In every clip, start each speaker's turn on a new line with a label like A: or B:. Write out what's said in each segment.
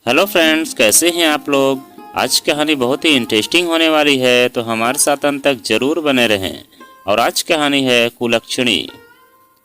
A: Hello friends, कैसे हैं आप लोग। आज की कहानी बहुत ही इंटरेस्टिंग होने वाली है, तो हमारे साथ अंत तक जरूर बने रहें। और आज की कहानी है कुलक्षणी।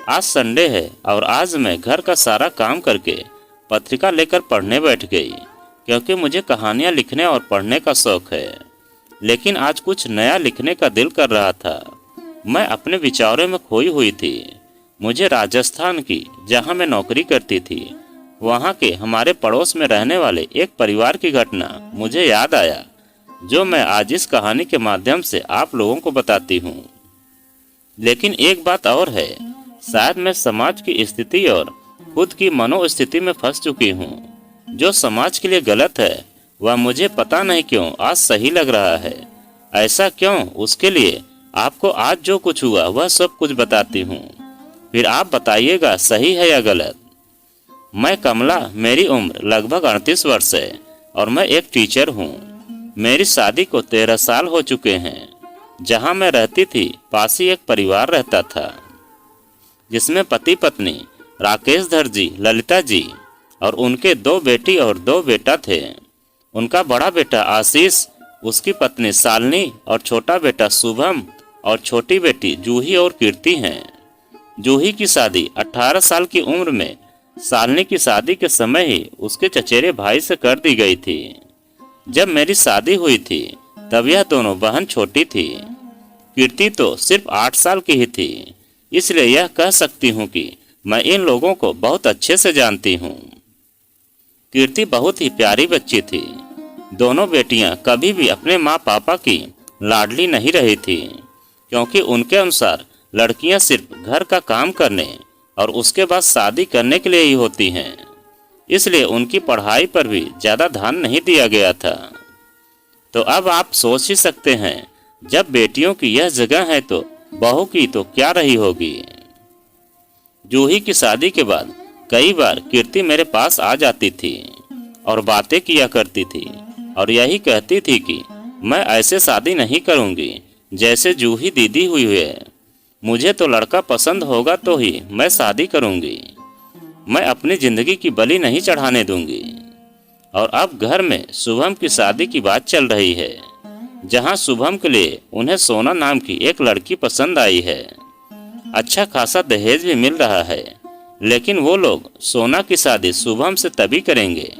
A: आज संडे है और आज मैं घर का सारा काम करके पत्रिका लेकर पढ़ने बैठ गई, क्योंकि मुझे कहानियाँ लिखने और पढ़ने का शौक है। लेकिन आज कुछ नया लिखने का दिल कर रहा था। मैं अपने विचारों में खोई हुई थी। मुझे राजस्थान की, जहाँ मैं नौकरी करती थी, वहाँ के हमारे पड़ोस में रहने वाले एक परिवार की घटना मुझे याद आया, जो मैं आज इस कहानी के माध्यम से आप लोगों को बताती हूँ। लेकिन एक बात और है, शायद मैं समाज की स्थिति और खुद की मनोस्थिति में फंस चुकी हूँ। जो समाज के लिए गलत है वह मुझे पता नहीं क्यों आज सही लग रहा है। ऐसा क्यों, उसके लिए आपको आज जो कुछ हुआ वह सब कुछ बताती हूँ, फिर आप बताइएगा सही है या गलत। मैं कमला, मेरी उम्र लगभग 38 वर्ष है और मैं एक टीचर हूँ। मेरी शादी को 13 साल हो चुके हैं। जहाँ मैं रहती थी पास ही एक परिवार रहता था, जिसमें पति पत्नी राकेश धर जी, ललिता जी और उनके 2 बेटी और 2 बेटा थे। उनका बड़ा बेटा आशीष, उसकी पत्नी शालिनी और छोटा बेटा शुभम और छोटी बेटी जूही और कीर्ति हैं। जूही की शादी 18 साल की उम्र में शालिनी की शादी के समय ही उसके चचेरे भाई से कर दी गई थी। जब मेरी शादी हुई थी तब यह दोनों बहन छोटी थी। कीर्ति तो सिर्फ 8 साल की ही थी, इसलिए यह कह सकती हूँ कि मैं इन लोगों को बहुत अच्छे से जानती हूँ। कीर्ति बहुत ही प्यारी बच्ची थी। दोनों बेटियां कभी भी अपने माँ पापा की लाडली नहीं रही थी, क्योंकि उनके अनुसार लड़कियां सिर्फ घर का काम करने और उसके बाद शादी करने के लिए ही होती हैं। इसलिए उनकी पढ़ाई पर भी ज़्यादा ध्यान नहीं दिया गया था। तो अब आप सोच ही सकते हैं, जब बेटियों की यह जगह है तो बहू की तो क्या रही होगी। जूही की शादी के बाद कई बार कीर्ति मेरे पास आ जाती थी और बातें किया करती थी और यही कहती थी कि मैं ऐसे शादी नहीं करूँगी जैसे जूही दीदी हुई है। मुझे तो लड़का पसंद होगा तो ही मैं शादी करूंगी। मैं अपनी जिंदगी की बलि नहीं चढ़ाने दूंगी। और अब घर में शुभम की शादी की बात चल रही है, जहां शुभम के लिए उन्हें सोना नाम की एक लड़की पसंद आई है। अच्छा खासा दहेज भी मिल रहा है, लेकिन वो लोग सोना की शादी शुभम से तभी करेंगे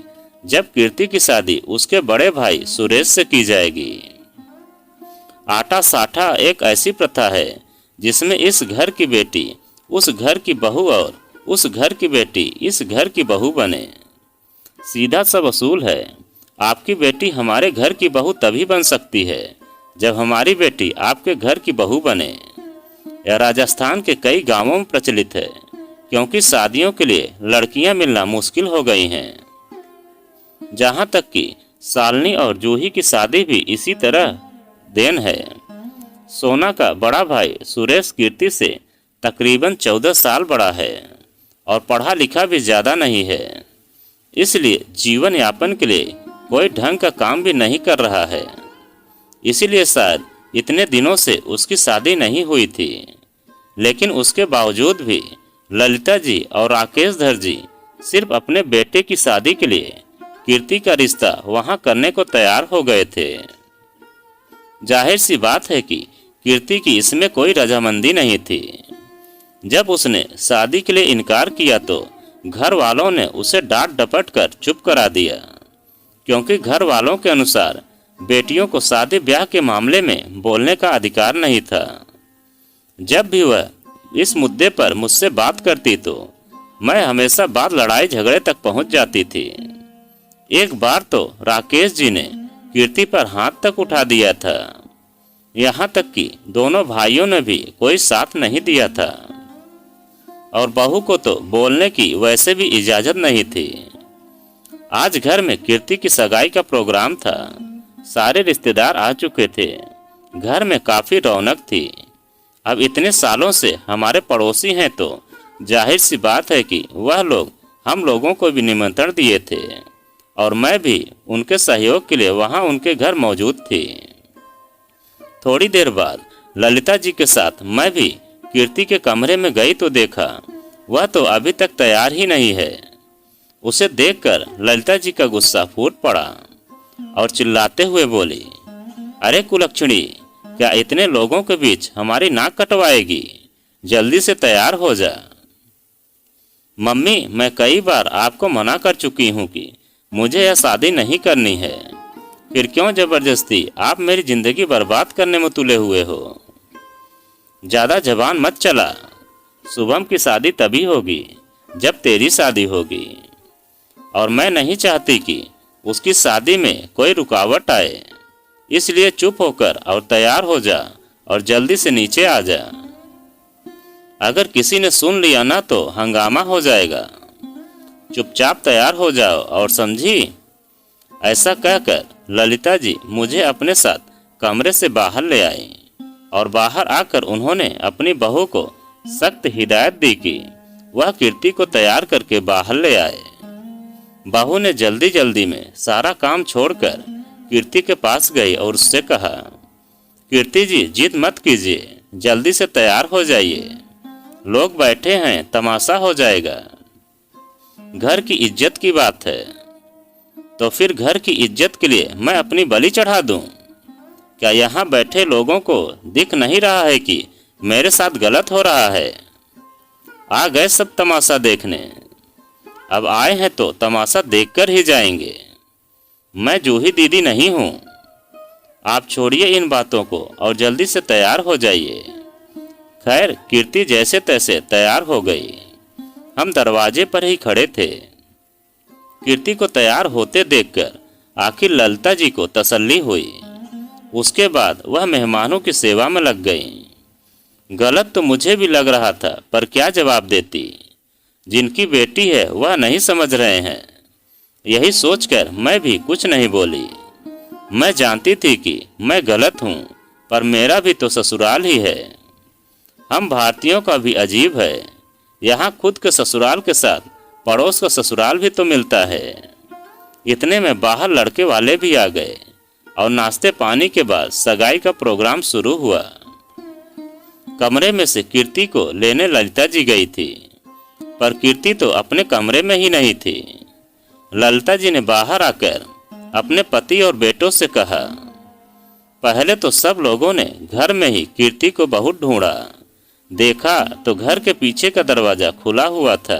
A: जब कीर्ति की शादी उसके बड़े भाई सुरेश से की जाएगी। आटा साठा एक ऐसी प्रथा है जिसमें इस घर की बेटी उस घर की बहू और उस घर की बेटी इस घर की बहू बने। सीधा सा वसूल है। आपकी बेटी हमारे घर की बहू तभी बन सकती है जब हमारी बेटी आपके घर की बहू बने। यह राजस्थान के कई गांवों में प्रचलित है, क्योंकि शादियों के लिए लड़कियां मिलना मुश्किल हो गई हैं। जहां तक कि शालिनी और जूही की शादी भी इसी तरह देन है। सोना का बड़ा भाई सुरेश कीर्ति से तकरीबन 14 साल बड़ा है और पढ़ा लिखा भी ज़्यादा नहीं है, इसलिए जीवन यापन के लिए कोई ढंग का काम भी नहीं कर रहा है। इसीलिए शायद इतने दिनों से उसकी शादी नहीं हुई थी। लेकिन उसके बावजूद भी ललिता जी और राकेश धर जी सिर्फ अपने बेटे की शादी के लिए कीर्ति का रिश्ता वहां करने को तैयार हो गए थे। जाहिर सी बात है कि कीर्ति की इसमें कोई रजामंदी नहीं थी। जब उसने शादी के लिए इनकार किया तो घर वालों ने उसे डांट डपट कर चुप करा दिया, क्योंकि घर वालों के अनुसार बेटियों को शादी ब्याह के मामले में बोलने का अधिकार नहीं था। जब भी वह इस मुद्दे पर मुझसे बात करती तो मैं हमेशा बात लड़ाई झगड़े तक पहुंच जाती थी। एक बार तो राकेश जी ने कीर्ति पर हाथ तक उठा दिया था। यहाँ तक कि दोनों भाइयों ने भी कोई साथ नहीं दिया था और बहू को तो बोलने की वैसे भी इजाजत नहीं थी। आज घर में कीर्ति की सगाई का प्रोग्राम था। सारे रिश्तेदार आ चुके थे। घर में काफी रौनक थी। अब इतने सालों से हमारे पड़ोसी हैं तो जाहिर सी बात है कि वह लोग हम लोगों को भी निमंत्रण दिए थे और मैं भी उनके सहयोग के लिए वहां उनके घर मौजूद थी। थोड़ी देर बाद ललिता जी के साथ मैं भी कीर्ति के कमरे में गई तो देखा वह तो अभी तक तैयार ही नहीं है। उसे देखकर ललिता जी का गुस्सा फूट पड़ा और चिल्लाते हुए बोली, अरे कुलक्षणी, क्या इतने लोगों के बीच हमारी नाक कटवाएगी? जल्दी से तैयार हो जा। मम्मी, मैं कई बार आपको मना कर चुकी हूँ कि मुझे यह शादी नहीं करनी है, फिर क्यों जबरदस्ती आप मेरी जिंदगी बर्बाद करने में तुले हुए हो? ज्यादा जबान मत चला। शुभम की शादी तभी होगी जब तेरी शादी होगी, और मैं नहीं चाहती कि उसकी शादी में कोई रुकावट आए। इसलिए चुप होकर और तैयार हो जा और जल्दी से नीचे आ जा। अगर किसी ने सुन लिया ना तो हंगामा हो जाएगा। चुपचाप तैयार हो जाओ और समझी। ऐसा कहकर ललिता जी मुझे अपने साथ कमरे से बाहर ले आई और बाहर आकर उन्होंने अपनी बहू को सख्त हिदायत दी कि वह कीर्ति को तैयार करके बाहर ले आए। बहू ने जल्दी जल्दी में सारा काम छोड़कर कीर्ति के पास गई और उससे कहा, कीर्ति जी, जिद मत कीजिए, जल्दी से तैयार हो जाइए। लोग बैठे हैं, तमाशा हो जाएगा। घर की इज्जत की बात है, तो फिर घर की इज्जत के लिए मैं अपनी बलि चढ़ा दूं? क्या यहाँ बैठे लोगों को दिख नहीं रहा है कि मेरे साथ गलत हो रहा है? आ गए सब तमाशा देखने। अब आए हैं तो तमाशा देखकर ही जाएंगे। मैं जूही दीदी नहीं हूँ। आप छोड़िए इन बातों को और जल्दी से तैयार हो जाइए। खैर, कीर्ति जैसे तैसे तैयार हो गई। हम दरवाजे पर ही खड़े थे। कीर्ति को तैयार होते देखकर आखिर ललिता जी को तसल्ली हुई। उसके बाद वह मेहमानों की सेवा में लग गई। गलत तो मुझे भी लग रहा था, पर क्या जवाब देती? जिनकी बेटी है वह नहीं समझ रहे हैं। यही सोचकर मैं भी कुछ नहीं बोली। मैं जानती थी कि मैं गलत हूँ, पर मेरा भी तो ससुराल ही है। हम भारतीयों का भी अजीब है। यहाँ खुद के ससुराल के साथ पड़ोस का ससुराल भी तो मिलता है। इतने में बाहर लड़के वाले भी आ गए और नाश्ते पानी के बाद सगाई का प्रोग्राम शुरू हुआ। कमरे में से कीर्ति को लेने ललिता जी गई थी, पर कीर्ति तो अपने कमरे में ही नहीं थी। ललिता जी ने बाहर आकर अपने पति और बेटों से कहा, पहले तो सब लोगों ने घर में ही कीर्ति को बहुत ढूंढा। देखा तो घर के पीछे का दरवाजा खुला हुआ था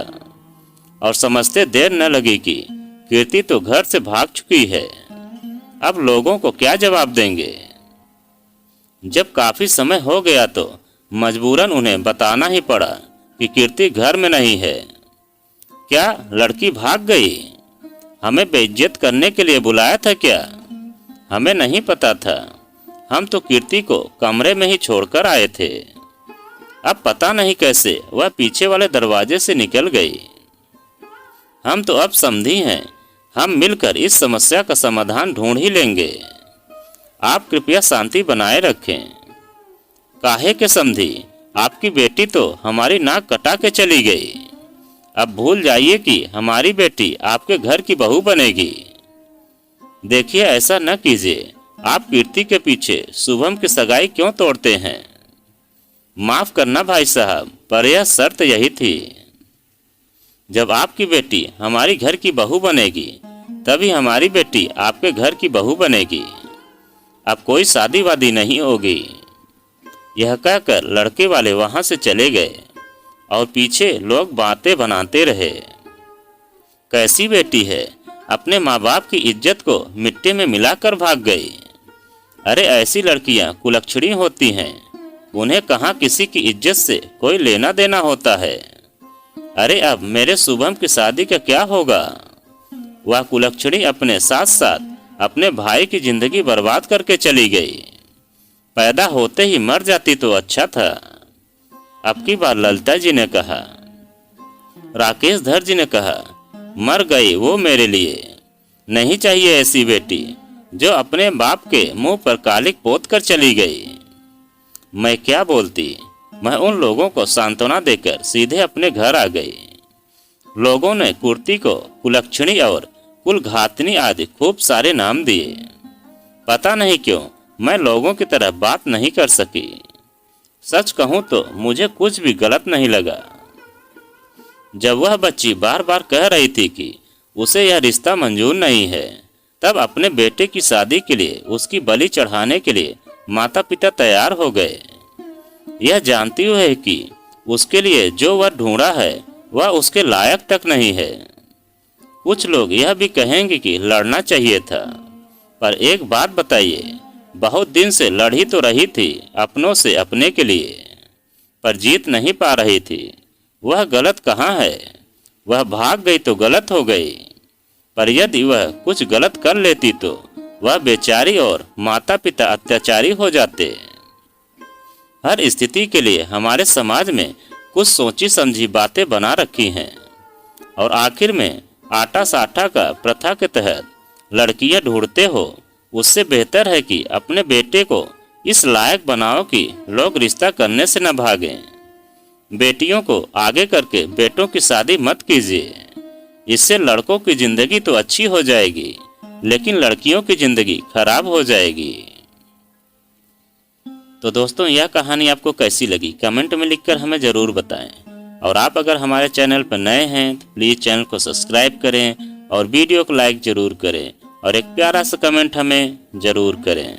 A: और समझते देर न लगी कि कीर्ति तो घर से भाग चुकी है। अब लोगों को क्या जवाब देंगे? जब काफी समय हो गया तो मजबूरन उन्हें बताना ही पड़ा कि कीर्ति घर में नहीं है। क्या लड़की भाग गई? हमें बेइज्जत करने के लिए बुलाया था क्या? हमें नहीं पता था। हम तो कीर्ति को कमरे में ही छोड़कर आए थे। अब पता नहीं कैसे वह पीछे वाले दरवाजे से निकल गई। हम तो अब समझी हैं। हम मिलकर इस समस्या का समाधान ढूंढ ही लेंगे। आप कृपया शांति बनाए रखें। काहे के समझी? आपकी बेटी तो हमारी नाक कटा के चली गई। अब भूल जाइए कि हमारी बेटी आपके घर की बहू बनेगी। देखिए, ऐसा न कीजिए। आप कीर्ति के पीछे शुभम की सगाई क्यों तोड़ते हैं? माफ करना भाई साहब, पर यह शर्त यही थी। जब आपकी बेटी हमारी घर की बहू बनेगी तभी हमारी बेटी आपके घर की बहू बनेगी। अब कोई शादी वादी नहीं होगी। यह कहकर लड़के वाले वहां से चले गए और पीछे लोग बातें बनाते रहे। कैसी बेटी है, अपने माँ बाप की इज्जत को मिट्टी में मिलाकर भाग गई। अरे ऐसी लड़कियां कुलक्षणी होती हैं। उन्हें कहाँ किसी की इज्जत से कोई लेना देना होता है। अरे अब मेरे शुभम की शादी का क्या होगा? वह कुलक्षणी अपने साथ साथ अपने भाई की जिंदगी बर्बाद करके चली गई। पैदा होते ही मर जाती तो अच्छा था। अब की बार ललिता जी ने कहा। राकेश धर जी ने कहा, मर गई वो मेरे लिए। नहीं चाहिए ऐसी बेटी जो अपने बाप के मुंह पर कालिक पोत कर चली गई। मैं क्या बोलती? मैं उन लोगों को सांत्वना देकर सीधे अपने घर आ गई। लोगों ने कीर्ति को कुलक्षणी और कुलघातनी आदि खूब सारे नाम दिए। पता नहीं क्यों मैं लोगों की तरह बात नहीं कर सकी। सच कहूं तो मुझे कुछ भी गलत नहीं लगा। जब वह बच्ची बार बार कह रही थी कि उसे यह रिश्ता मंजूर नहीं है। तब अपने बेटे की शादी के लिए उसकी बलि चढ़ाने के लिए माता पिता तैयार हो गए, यह जानती हुए कि उसके लिए जो वर ढूंढा है वह उसके लायक तक नहीं है। कुछ लोग यह भी कहेंगे कि लड़ना चाहिए था, पर एक बात बताइए, बहुत दिन से लड़ी तो रही थी अपनों से अपने के लिए, पर जीत नहीं पा रही थी। वह गलत कहाँ है? वह भाग गई तो गलत हो गई, पर यदि वह कुछ गलत कर लेती तो वह बेचारी और माता पिता अत्याचारी हो जाते। हर स्थिति के लिए हमारे समाज में कुछ सोची समझी बातें बना रखी हैं, और आखिर में आटा साठा का प्रथा के तहत लड़कियां ढूंढते हो। उससे बेहतर है कि अपने बेटे को इस लायक बनाओ कि लोग रिश्ता करने से न भागें। बेटियों को आगे करके बेटों की शादी मत कीजिए, इससे लड़कों की जिंदगी तो अच्छी हो जाएगी, लेकिन लड़कियों की जिंदगी खराब हो जाएगी। तो दोस्तों, यह कहानी आपको कैसी लगी कमेंट में लिखकर हमें ज़रूर बताएं। और आप अगर हमारे चैनल पर नए हैं तो प्लीज़ चैनल को सब्सक्राइब करें और वीडियो को लाइक ज़रूर करें और एक प्यारा सा कमेंट हमें ज़रूर करें।